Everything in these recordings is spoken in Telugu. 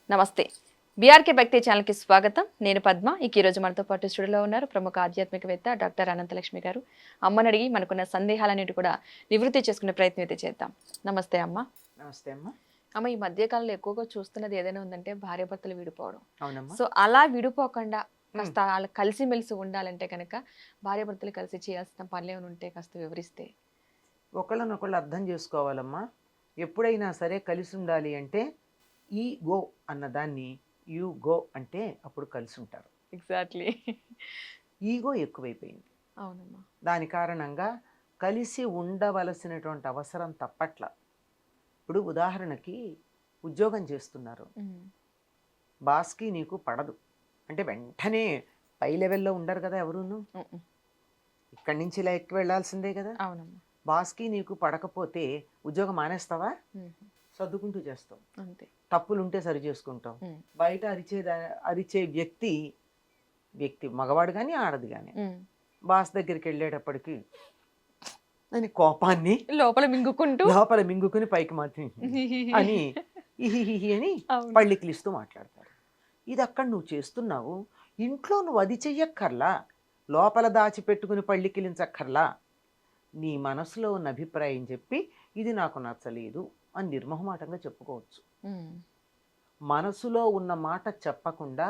నమస్తే. బీఆర్కే భక్తి ఛానల్కి స్వాగతం. నేను పద్మ. ఈ రోజు మనతో పాటు స్టూడియోలో ఉన్నారు ప్రముఖ ఆధ్యాత్మికవేత్త డాక్టర్ అనంతలక్ష్మి గారు. అమ్మని అడిగి మనకున్న సందేహాలన్నిటి కూడా నివృత్తి చేసుకునే ప్రయత్నం అయితే చేద్దాం. నమస్తే అమ్మ. నమస్తే అమ్మ. అమ్మ, ఈ మధ్య కాలంలో ఎక్కువగా చూస్తున్నది ఏదైనా ఉందంటే భార్యాభర్తలు విడిపోవడం. అవునమ్మా. సో అలా విడిపోకుండా కాస్త వాళ్ళు కలిసిమెలిసి ఉండాలంటే కనుక భార్యాభర్తలు కలిసి చేయాల్సిన పనులు ఏమైనా ఉంటే కాస్త వివరిస్తే. ఒకళ్ళనొకళ్ళు అర్థం చేసుకోవాలమ్మా. ఎప్పుడైనా సరే కలిసి ఉండాలి అంటే ఈ గో అన్నదాన్ని యూ గో అంటే అప్పుడు కలిసి ఉంటారు. ఎగ్జాక్ట్లీ. ఈగో ఎక్కువైపోయింది. అవునమ్మా. దాని కారణంగా కలిసి ఉండవలసినటువంటి అవసరం తప్పట్ల. ఇప్పుడు ఉదాహరణకి ఉద్యోగం చేస్తున్నారు, బాస్కి నీకు పడదు అంటే వెంటనే పై లెవెల్లో ఉండరు కదా ఎవరును, ఇక్కడి నుంచి ఇలా ఎక్కువ వెళ్ళాల్సిందే కదా. అవునమ్మా. బాస్కి నీకు పడకపోతే ఉద్యోగం మానేస్తావా? సర్దుకుంటూ చేస్తావు. అంతే. తప్పులుంటే సరి చేసుకుంటాం. బయట అరిచే వ్యక్తి మగవాడు కానీ ఆడది కానీ బాస్ దగ్గరికి వెళ్ళేటప్పటికి అని కోపాన్ని లోపల మింగుకుని పైకి మాత్రం అని ఇహిహిహి అని పళ్ళికిలిస్తూ మాట్లాడతారు. ఇది అక్కడ నువ్వు చేస్తున్నావు, ఇంట్లో నువ్వు అది చెయ్యక్కర్లా, లోపల దాచిపెట్టుకుని పళ్ళికిలించక్కర్లా. నీ మనసులో ఉన్న అభిప్రాయం చెప్పి ఇది నాకు నచ్చలేదు అని నిర్మోహమాటంగా చెప్పుకోవచ్చు. మనసులో ఉన్న మాట చెప్పకుండా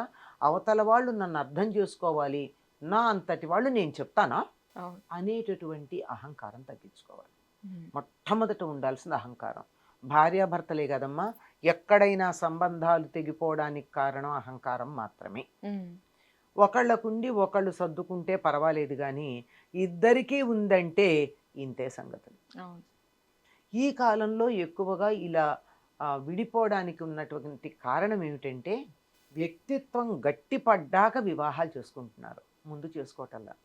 అవతల వాళ్ళు నన్ను అర్థం చేసుకోవాలి, నా అంతటి వాళ్ళు నేను చెప్తానా అనేటటువంటి అహంకారం తగ్గించుకోవాలి. మొట్టమొదట ఉండాల్సిన అహంకారం. భార్యాభర్తలే కదమ్మా, ఎక్కడైనా సంబంధాలు తెగిపోవడానికి కారణం అహంకారం మాత్రమే. ఒకళ్ళకుండి ఒకళ్ళు సర్దుకుంటే పర్వాలేదు, కానీ ఇద్దరికీ ఉందంటే ఇంతే సంగతులు. ఈ కాలంలో ఎక్కువగా ఇలా విడిపోవడానికి ఉన్నటువంటి కారణం ఏమిటంటే వ్యక్తిత్వం గట్టిపడ్డాక వివాహాలు చేసుకుంటున్నారు, ముందు చేసుకోవటల్లా.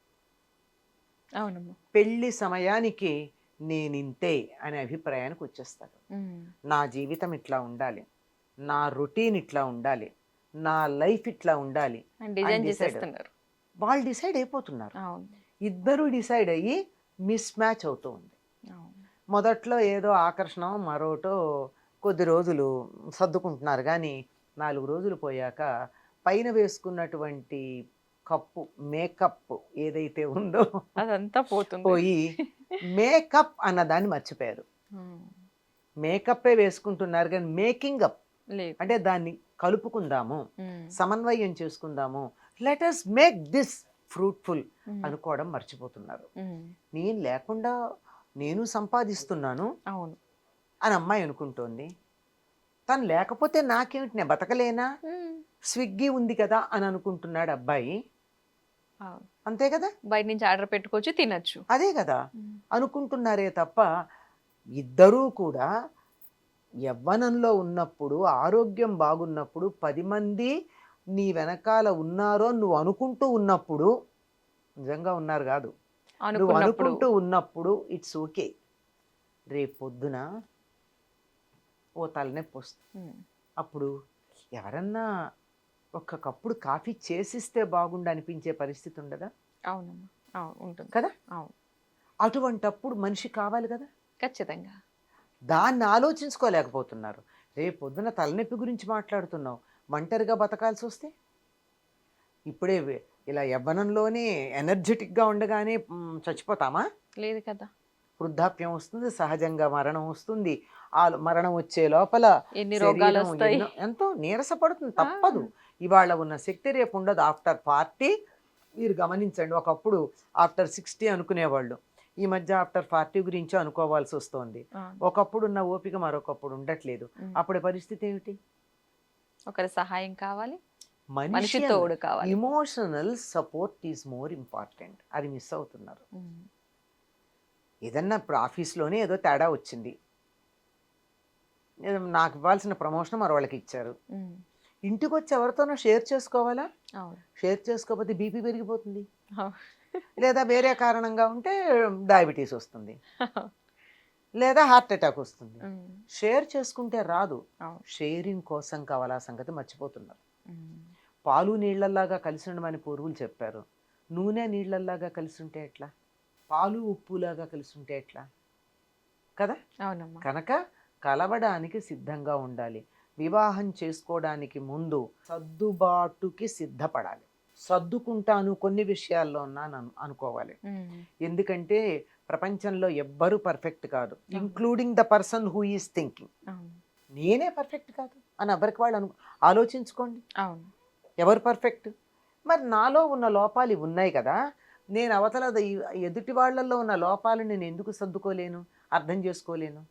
అవునమ్మా. పెళ్లి సమయానికి నేనింతే అనే అభిప్రాయానికి వచ్చేస్తారు. నా జీవితం ఇట్లా ఉండాలి, నా రొటీన్ ఇట్లా ఉండాలి, నా లైఫ్ ఇట్లా ఉండాలి, వాళ్ళు డిసైడ్ అయిపోతున్నారు. ఇద్దరు డిసైడ్ అయ్యి మిస్ మ్యాచ్ అవుతూ ఉంది. మొదట్లో ఏదో ఆకర్షణ మరోటో కొద్ది రోజులు సర్దుకుంటున్నారు, కానీ 4 రోజులు పోయాక పైన వేసుకున్నటువంటి కప్పు మేకప్ ఏదైతే ఉందో అదంతా పోయి మేకప్ అన్నదాన్ని మర్చిపోయారు. మేకప్పే వేసుకుంటున్నారు కానీ మేకింగ్ అప్ అంటే దాన్ని కలుపుకుందాము, సమన్వయం చేసుకుందాము, let us make this fruitful అనుకోవడం మర్చిపోతున్నారు. నేను లేకుండా నేను సంపాదిస్తున్నాను అవును అని అమ్మాయి అనుకుంటోంది. తను లేకపోతే నాకేమిటి, నేను బతకలేనా, స్విగ్గీ ఉంది కదా అని అనుకుంటున్నాడు అబ్బాయి. అంతే కదా, బయట నుంచి ఆర్డర్ పెట్టుకోవచ్చు, తినచ్చు. అదే కదా అనుకుంటున్నారే తప్ప ఇద్దరూ కూడా యవ్వనంలో ఉన్నప్పుడు, ఆరోగ్యం బాగున్నప్పుడు, 10 మంది నీ వెనకాల ఉన్నారో నువ్వు అనుకుంటూ ఉన్నప్పుడు, నిజంగా ఉన్నారు కాదు, నువ్వు అనుకుంటూ ఉన్నప్పుడు ఇట్స్ ఓకే. రేపు పొద్దున ఓ తలనొప్పి వస్తుంది, అప్పుడు ఎవరన్నా ఒక్క కప్పుడు కాఫీ చేసిస్తే బాగుండు అనిపించే పరిస్థితి ఉండదా? అవునమ్మా, ఉంటుంది కదా. అవును. అటువంటప్పుడు మనిషి కావాలి కదా. ఖచ్చితంగా. దాన్ని ఆలోచించుకోలేకపోతున్నారు. రేపు పొద్దున తలనొప్పి గురించి మాట్లాడుతున్నావు, ఒంటరిగా బతకాల్సి వస్తే ఇప్పుడే ఇలా యవ్వనంలోనే ఎనర్జెటిక్గా ఉండగానే చచ్చిపోతామా? లేదు కదా. వృద్ధాప్యం వస్తుంది, సహజంగా మరణం వస్తుంది. ఆ మరణం వచ్చే లోపల ఎన్ని రోగాలు వస్తాయి, ఎంతో నీరసపడుతుంది, తప్పదు. ఇవాళ ఉన్న శక్తి రేపు ఉండదు. ఆఫ్టర్ 40 మీరు గమనించండి, ఒకప్పుడు ఆఫ్టర్ 60 అనుకునేవాళ్ళు, ఈ మధ్య ఆఫ్టర్ 40 గురించి అనుకోవాల్సి వస్తుంది. ఒకప్పుడు ఉన్న ఓపిక మరొకప్పుడు ఉండట్లేదు. అప్పుడే పరిస్థితి ఏమిటి? ఒకరి సహాయం కావాలి, మనిషి తోడు కావాలి. Emotional support is more important. అది మిస్ అవుతున్నారు. ఏదన్నా ఇప్పుడు ఆఫీస్లోనే ఏదో తేడా వచ్చింది, నాకు ఇవ్వాల్సిన ప్రమోషన్ మరో వాళ్ళకి ఇచ్చారు, ఇంటికి వచ్చి ఎవరితోనో షేర్ చేసుకోవాలా? షేర్ చేసుకోకపోతే బీపీ పెరిగిపోతుంది, లేదా వేరే కారణంగా ఉంటే డయాబెటీస్ వస్తుంది, లేదా హార్ట్ అటాక్ వస్తుంది. షేర్ చేసుకుంటే రాదు. షేరింగ్ కోసం కావాలా సంగతి మర్చిపోతున్నారు. పాలు నీళ్లలాగా కలిసి ఉండమని పూర్వులు చెప్పారు. నూనె నీళ్లలాగా కలిసి ఉంటే ఎట్లా? పాలు ఉప్పులాగా కలిసి ఉంటే ఎట్లా కదా. కనుక కలవడానికి సిద్ధంగా ఉండాలి. వివాహం చేసుకోవడానికి ముందు సర్దుబాటుకి సిద్ధపడాలి. సర్దుకుంటాను కొన్ని విషయాల్లో అనుకోవాలి. ఎందుకంటే ప్రపంచంలో ఎవ్వరూ పర్ఫెక్ట్ కాదు, including the person who is thinking. నేనే పర్ఫెక్ట్ కాదు అని ఎవరికి వాళ్ళు ఆలోచించుకోండి. ఎవరు పర్ఫెక్ట్? మరి నాలో ఉన్న లోపాలు ఉన్నాయి కదా, నేను అవతల ఎదుటి వాళ్ళల్లో ఉన్న లోపాలను నేను ఎందుకు సర్దుకోలేను, అర్థం చేసుకోలేను?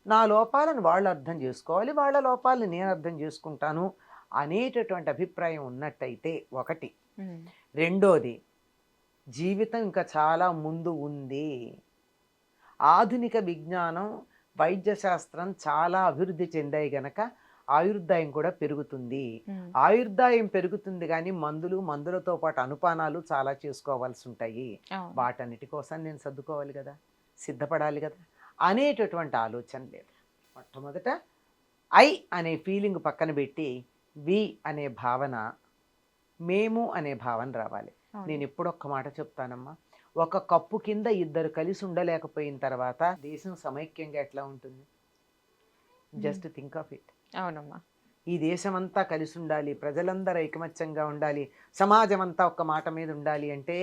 నా లోపాలను వాళ్ళు అర్థం చేసుకోవాలి, వాళ్ళ లోపాలను నేను అర్థం చేసుకుంటాను అనేటటువంటి అభిప్రాయం ఉన్నట్టయితే ఒకటి. రెండోది, జీవితం ఇంకా చాలా ముందు ఉంది. ఆధునిక విజ్ఞానం, వైద్య శాస్త్రం చాలా అభివృద్ధి చెందాయి గనక ఆయుర్దాయం కూడా పెరుగుతుంది. ఆయుర్దాయం పెరుగుతుంది కానీ మందులతో పాటు అనుపానాలు చాలా చేసుకోవాల్సి ఉంటాయి. వాటన్నిటి కోసం నేను సర్దుకోవాలి కదా, సిద్ధపడాలి కదా అనేటటువంటి ఆలోచన లేదు. మొట్టమొదట ఐ అనే ఫీలింగ్ పక్కన పెట్టి వి అనే భావన, మేము అనే భావన రావాలి. నేను ఎప్పుడొక్క మాట చెప్తానమ్మా, ఒక కప్పు కింద ఇద్దరు కలిసి ఉండలేకపోయిన తర్వాత దేశం సమైక్యంగా ఎట్లా ఉంటుంది? Just think of it. అవునమ్మా. ఈ దేశం అంతా కలిసి ఉండాలి, ప్రజలందరూ ఐకమత్యంగా ఉండాలి, సమాజం అంతా ఒక్క మాట మీద ఉండాలి అంటే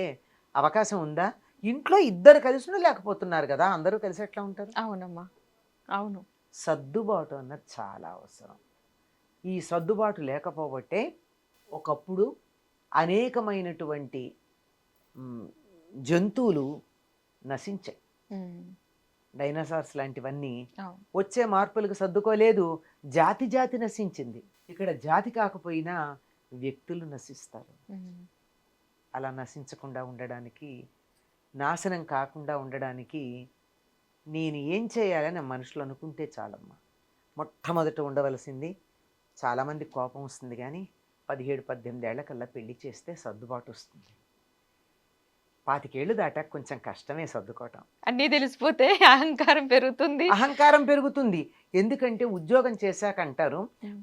అవకాశం ఉందా? ఇంట్లో ఇద్దరు కలిసి ఉండలేకపోతున్నారు కదా, అందరూ కలిసి ఎట్లా ఉంటారు? అవునమ్మా, అవును. సర్దుబాటు అన్నది చాలా అవసరం. ఈ సర్దుబాటు లేకపోబట్టే ఒకప్పుడు అనేకమైనటువంటి జంతువులు నశించాయి. డైనోసార్స్ లాంటివన్నీ వచ్చే మార్పులకు సర్దుకోలేదు, జాతి నశించింది. ఇక్కడ జాతి కాకపోయినా వ్యక్తులు నశిస్తారు. అలా నశించకుండా ఉండడానికి, నాశనం కాకుండా ఉండడానికి నేను ఏం చేయాలని మనుషులు అనుకుంటే చాలమ్మా. మొట్టమొదట ఉండవలసింది, చాలామంది కోపం వస్తుంది కానీ 17-18 ఏళ్లకల్లా పెళ్లి చేస్తే సర్దుబాటు వస్తుంది. 25 ఏళ్ళు దాటాక కొంచెం కష్టమే సర్దుకోవటం. అన్నీ తెలిసిపోతే అహంకారం పెరుగుతుంది. ఎందుకంటే ఉద్యోగం చేశాక అంటారు,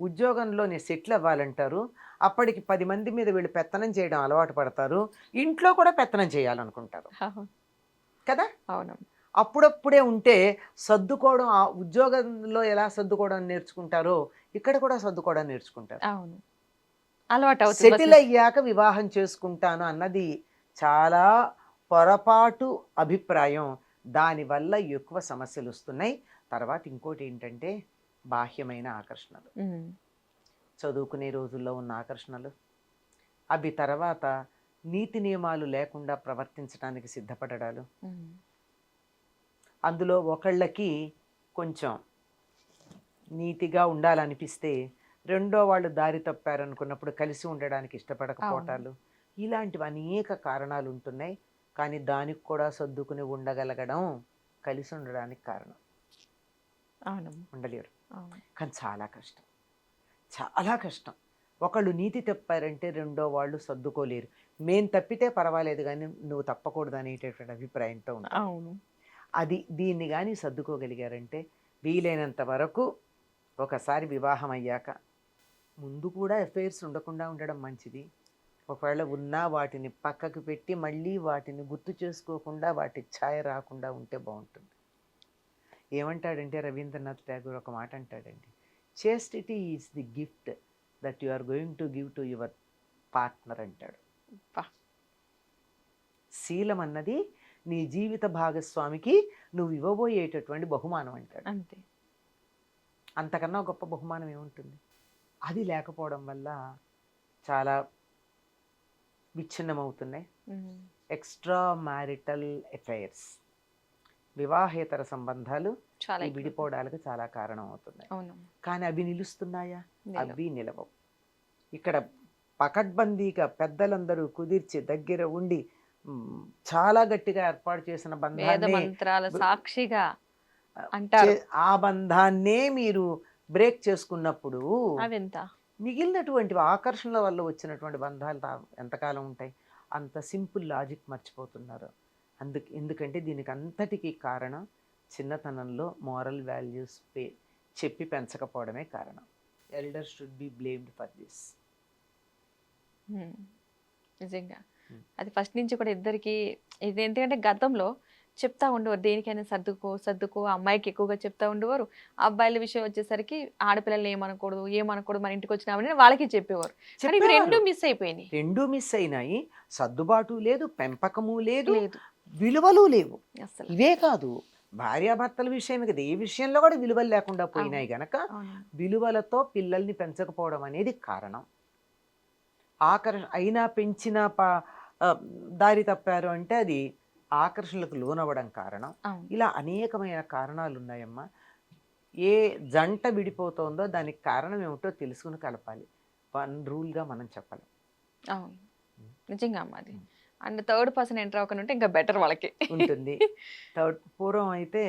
ఉద్యోగంలో నేను సెటిల్ అవ్వాలంటారు. అప్పటికి 10 మంది మీద వీళ్ళు పెత్తనం చేయడం అలవాటు పడతారు, ఇంట్లో కూడా పెత్తనం చేయాలనుకుంటారు కదా. అవును. అప్పుడప్పుడే ఉంటే సర్దుకోవడం, ఆ ఉద్యోగంలో ఎలా సర్దుకోవడం నేర్చుకుంటారో ఇక్కడ కూడా సర్దుకోవడం నేర్చుకుంటారు. అవును, అలవాటు. సెటిల్ అయ్యాక వివాహం చేసుకుంటాను అన్నది చాలా పొరపాటు అభిప్రాయం. దానివల్ల ఎక్కువ సమస్యలు వస్తున్నాయి. తర్వాత ఇంకోటి ఏంటంటే బాహ్యమైన ఆకర్షణలు, చదువుకునే రోజుల్లో ఉన్న ఆకర్షణలు, అవి తర్వాత నీతి నియమాలు లేకుండా ప్రవర్తించడానికి సిద్ధపడడాలు. అందులో ఒకళ్ళకి కొంచెం నీతిగా ఉండాలనిపిస్తే రెండో వాళ్ళు దారి తప్పారనుకున్నప్పుడు కలిసి ఉండడానికి ఇష్టపడకపోవటాలు, ఇలాంటివి అనేక కారణాలు ఉంటున్నాయి. కానీ దానికి కూడా సర్దుకుని ఉండగలగడం కలిసి ఉండడానికి కారణం. ఉండలేరు, కానీ చాలా కష్టం, చాలా కష్టం. ఒకళ్ళు నీతి తప్పారంటే రెండో వాళ్ళు సర్దుకోలేరు. మేం తప్పితే పర్వాలేదు కానీ నువ్వు తప్పకూడదు అనేటటువంటి అభిప్రాయంతో ఉంటారు. దీన్ని కానీ సర్దుకోగలిగారంటే వీలైనంత వరకు ఒకసారి వివాహం అయ్యాక ముందు కూడా అఫైర్స్ ఉండకుండా ఉండడం మంచిది. ఒకవేళ ఉన్నా వాటిని పక్కకు పెట్టి మళ్ళీ వాటిని గుర్తు చేసుకోకుండా వాటి ఛాయ రాకుండా ఉంటే బాగుంటుంది. ఏమంటాడంటే రవీంద్రనాథ్ ఠాగూర్ ఒక మాట అంటాడండి, chastity is the gift that you are going to give to your partner అంటాడు. శీలం అన్నది నీ జీవిత భాగస్వామికి నువ్వు ఇవ్వబోయేటటువంటి బహుమానం అంటాడు. అంతే, అంతకన్నా గొప్ప బహుమానం ఏముంటుంది? అది లేకపోవడం వల్ల చాలా విచ్ఛిన్నమవుతున్నాయి. ఎక్స్ట్రా మ్యారిటల్ అఫైర్స్, వివాహేతర సంబంధాలు విడిపోవడానికి చాలా కారణం అవుతున్నాయి. కానీ అవి నిలుస్తున్నాయా? అవి నిలవవు. ఇక్కడ పకడ్బందీగా పెద్దలందరూ కుదిర్చి దగ్గర ఉండి చాలా గట్టిగా ఏర్పాటు చేసిన బంధాన్ని సాక్షిగా ఆ బంధాన్నే మీరు బ్రేక్ చేసుకున్నప్పుడు మిగిలినటువంటి ఆకర్షణల వల్ల వచ్చినటువంటి బంధాలు ఎంతకాలం ఉంటాయి? అంత సింపుల్ లాజిక్ మర్చిపోతున్నారు. ఎందుకంటే దీనికి అంతటికీ కారణం చిన్నతనంలో మోరల్ వాల్యూస్ చెప్పి పెంచకపోవడమే కారణం. Elders should be blamed for this. నిజంగా అది ఫస్ట్ నుంచి కూడా ఇద్దరికి ఇది. ఎందుకంటే గతంలో చెప్తా ఉండేవారు, దేనికైనా సర్దుకో సర్దుకో, అమ్మాయికి ఎక్కువగా చెప్తా ఉండేవారు. అబ్బాయిల విషయం వచ్చేసరికి ఆడపిల్లల్ని ఏమనకూడదు మన ఇంటికి వచ్చినామని వాళ్ళకి చెప్పేవారు. కానీ ఇవి చెప్పేవారు. రెండు మిస్ అయిపోయినాయి. రెండూ మిస్ అయినాయి. సర్దుబాటు లేదు, పెంపకము లేదు, లేదు విలువలు లేవు. అసలు. ఇవే కాదు, భార్యాభర్తల విషయమే కదా, ఏ విషయంలో కూడా విలువలు లేకుండా పోయినాయి గనక అవును. విలువలతో పిల్లల్ని పెంచకపోవడం అనేది కారణం. అయినా పెంచిన దారి తప్పారు అంటే అది ఆకర్షణలకు లోనవ్వడం కారణం. అవును. ఇలా అనేకమైన కారణాలు ఉన్నాయమ్మా. ఏ జంట విడిపోతుందో దానికి కారణం ఏమిటో తెలుసుకుని కలపాలి. వన్ రూల్గా మనం చెప్పాలి. అవును, నిజంగా అమ్మ అది. అండ్ థర్డ్ పర్సన్ ఎంటర్ అవ్వకుండా ఉంటే ఇంకా బెటర్ వాళ్ళకి ఉంటుంది. పూర్వం అయితే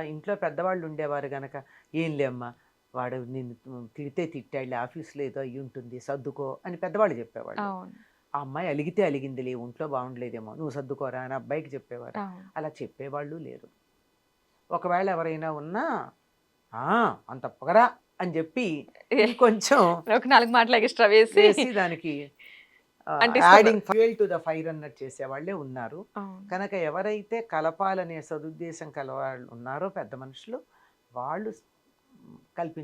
ఇంట్లో పెద్దవాళ్ళు ఉండేవారు గనక, ఏం లేమ్మా వాడు నిన్ను తిడితే తిట్టాడులే, ఆఫీస్లో ఏదో అయ్యి ఉంటుంది, సర్దుకో అని పెద్దవాళ్ళు చెప్పేవాళ్ళు. అవును. ఆ అమ్మాయి అలిగితే అలిగిందిలే, ఒంట్లో బాగుండలేదేమో, నువ్వు సర్దుకోరా అని అబ్బాయికి చెప్పేవారు. అవును. అలా చెప్పేవాళ్ళు లేరు. ఒకవేళ ఎవరైనా ఉన్నా అంత పొగరా అని చెప్పి కొంచెం ఒక 4 మాటలు ఎక్స్ట్రా వేసి చేసి దానికి అంటిస్తున్నారు. Adding fuel to the fire అన్నట్టు చేసేవాళ్ళే ఉన్నారు. అవును. కనుక ఎవరైతే కలపాలనే సదుద్దేశం కలవాళ్ళు ఉన్నారో పెద్ద మనుషులు, వాళ్ళు కల్పించారు.